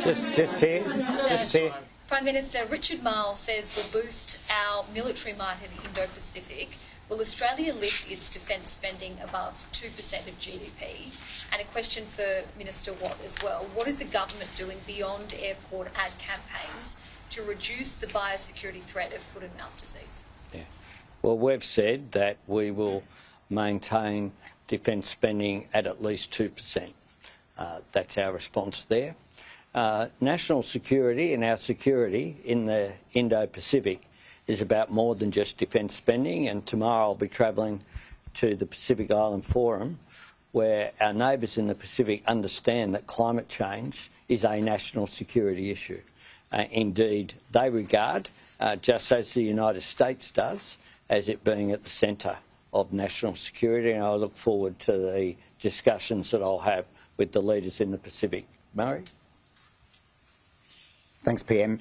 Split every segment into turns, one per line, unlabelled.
Just here. Just here.
Prime Minister Richard Marles says we'll boost our military might in the Indo-Pacific. Will Australia lift its defence spending above 2% of GDP? And a question for Minister Watt as well. What is the government doing beyond airport ad campaigns to reduce the biosecurity threat of foot and mouth disease?
Yeah. Well, we've said that we will maintain defence spending at least 2%. That's our response there. National security and our security in the Indo-Pacific is about more than just defence spending, and tomorrow I'll be travelling to the Pacific Island Forum, where our neighbours in the Pacific understand that climate change is a national security issue. Indeed, they regard, just as the United States does, as it being at the centre of national security, and I look forward to the discussions that I'll have with the leaders in the Pacific. Murray?
Thanks, PM.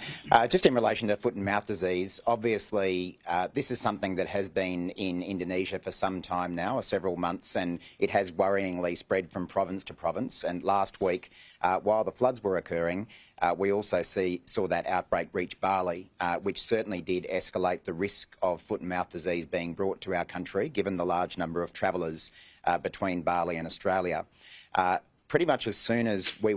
Just in relation to foot and mouth disease, obviously this is something that has been in Indonesia for some time now, several months, and it has worryingly spread from province to province. And last week, while the floods were occurring, we also saw that outbreak reach Bali, which certainly did escalate the risk of foot and mouth disease being brought to our country, given the large number of travellers between Bali and Australia. Pretty much as soon as we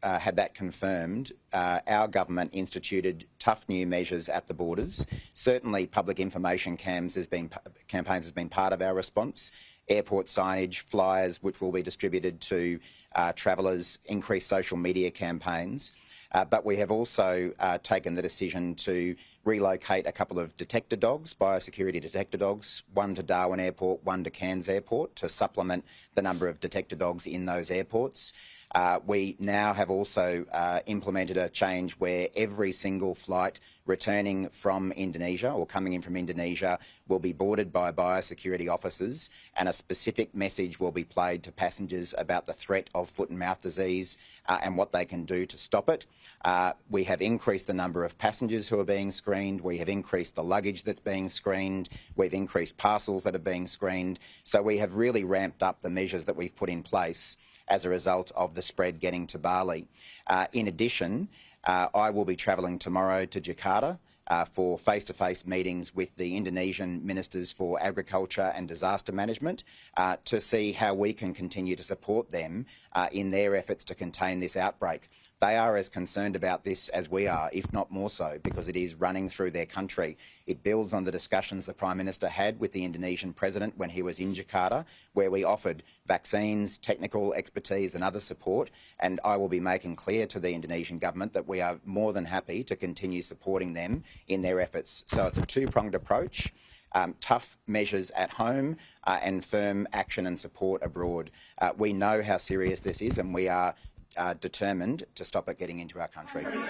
had that confirmed, our government instituted tough new measures at the borders. Certainly public information campaigns has been part of our response. Airport signage, flyers which will be distributed to travellers, increased social media campaigns. But we have also taken the decision to relocate a couple of detector dogs, biosecurity detector dogs, one to Darwin Airport, one to Cairns Airport, to supplement the number of detector dogs in those airports. We now have also implemented a change where every single flight returning from Indonesia or coming in from Indonesia will be boarded by biosecurity officers, and a specific message will be played to passengers about the threat of foot and mouth disease and what they can do to stop it. We have increased the number of passengers who are being screened. We have increased the luggage that's being screened. We've increased parcels that are being screened. So we have really ramped up the measures that we've put in place as a result of the spread getting to Bali. In addition, I will be travelling tomorrow to Jakarta for face-to-face meetings with the Indonesian Ministers for Agriculture and Disaster Management to see how we can continue to support them in their efforts to contain this outbreak. They are as concerned about this as we are, if not more so, because it is running through their country. It builds on the discussions the Prime Minister had with the Indonesian President when he was in Jakarta, where we offered vaccines, technical expertise and other support, and I will be making clear to the Indonesian government that we are more than happy to continue supporting them in their efforts. So it's a two-pronged approach. Tough measures at home and firm action and support abroad. We know how serious this is, and we are determined to stop it getting into our country.